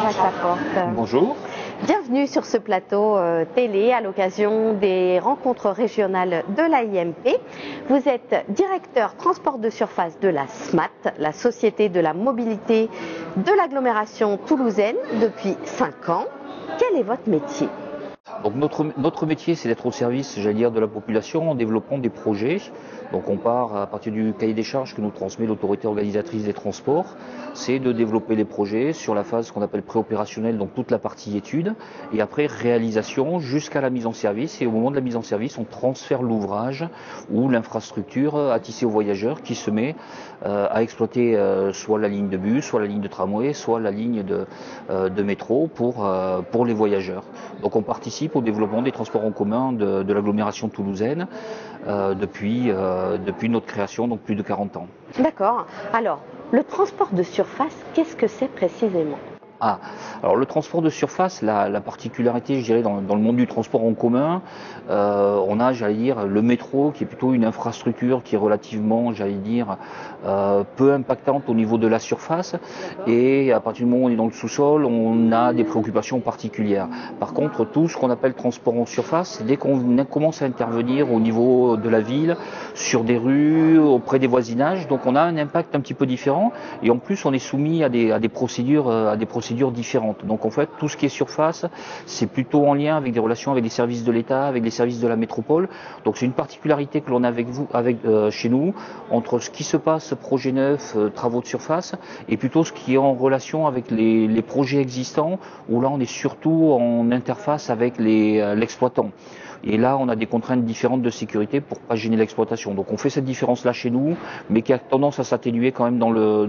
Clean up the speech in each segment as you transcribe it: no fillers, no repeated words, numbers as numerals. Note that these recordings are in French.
Jean-Jacques Laporte. Bonjour. Bienvenue sur ce plateau télé à l'occasion des rencontres régionales de l'AIMP. Vous êtes directeur transport de surface de la SMAT, la Société de la mobilité de l'agglomération toulousaine, depuis 5 ans. Quel est votre métier ? Donc notre métier, c'est d'être au service, j'allais dire, de la population en développant des projets. Donc on part à partir du cahier des charges que nous transmet l'autorité organisatrice des transports. C'est de développer les projets sur la phase qu'on appelle préopérationnelle, donc toute la partie étude, et après réalisation jusqu'à la mise en service. Et au moment de la mise en service, on transfère l'ouvrage ou l'infrastructure à tisser aux voyageurs qui se met à exploiter soit la ligne de bus, soit la ligne de tramway, soit la ligne de métro pour les voyageurs. Donc on participe au développement des transports en commun de l'agglomération toulousaine depuis notre création, donc plus de 40 ans. D'accord. Alors, le transport de surface, qu'est-ce que c'est précisément ? Alors le transport de surface, la particularité, je dirais, dans le monde du transport en commun, on a, j'allais dire, le métro qui est plutôt une infrastructure qui est relativement, j'allais dire, peu impactante au niveau de la surface. Et à partir du moment où on est dans le sous-sol, on a des préoccupations particulières. Par contre, tout ce qu'on appelle transport en surface, dès qu'on commence à intervenir au niveau de la ville, sur des rues, auprès des voisinages, donc on a un impact un petit peu différent. Et en plus, on est soumis à des procédures différentes. Donc en fait, tout ce qui est surface, c'est plutôt en lien avec des relations avec les services de l'État, avec les services de la métropole. Donc c'est une particularité que l'on a chez nous, entre ce qui se passe projet neuf, travaux de surface, et plutôt ce qui est en relation avec les projets existants, où là on est surtout en interface avec l'exploitant. Et là, on a des contraintes différentes de sécurité pour pas gêner l'exploitation. Donc on fait cette différence-là chez nous, mais qui a tendance à s'atténuer quand même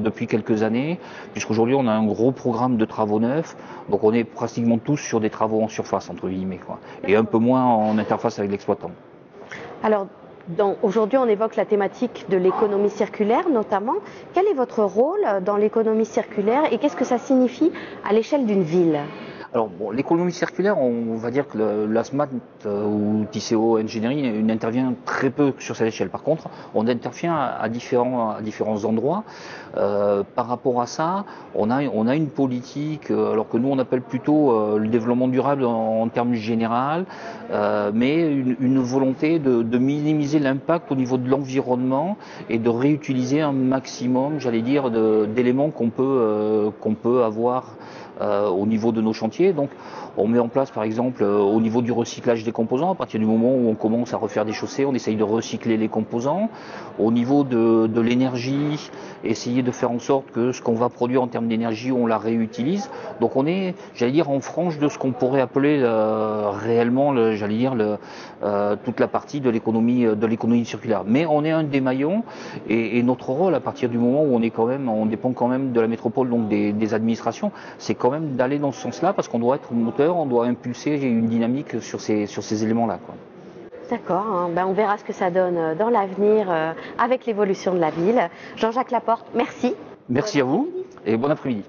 depuis quelques années, puisqu'aujourd'hui on a un gros programme de travaux neufs, donc on est pratiquement tous sur des travaux en surface, entre guillemets, quoi, et un peu moins en interface avec l'exploitant. Alors, aujourd'hui, on évoque la thématique de l'économie circulaire notamment. Quel est votre rôle dans l'économie circulaire et qu'est-ce que ça signifie à l'échelle d'une ville ? Alors bon, l'économie circulaire, on va dire que la SMAT ou TCO Engineering n'intervient très peu sur cette échelle. Par contre, on intervient à différents endroits. Par rapport à ça, on a une politique, alors que nous on appelle plutôt le développement durable en termes général, mais une volonté de minimiser l'impact au niveau de l'environnement et de réutiliser un maximum, j'allais dire, d'éléments qu'on peut avoir au niveau de nos chantiers. Donc on met en place par exemple au niveau du recyclage des composants, à partir du moment où on commence à refaire des chaussées, on essaye de recycler les composants. Au niveau de l'énergie, essayer de faire en sorte que ce qu'on va produire en termes d'énergie, on la réutilise. Donc on est, j'allais dire, en frange de ce qu'on pourrait appeler réellement, toute la partie de l'économie circulaire. Mais on est un des maillons et notre rôle, à partir du moment où on dépend quand même de la métropole, donc des administrations, c'est quand même d'aller dans ce sens-là, parce qu'on doit être moteur, on doit impulser une dynamique sur ces éléments-là, quoi. D'accord, on verra ce que ça donne dans l'avenir avec l'évolution de la ville. Jean-Jacques Laporte, merci. Merci à vous et bon après-midi.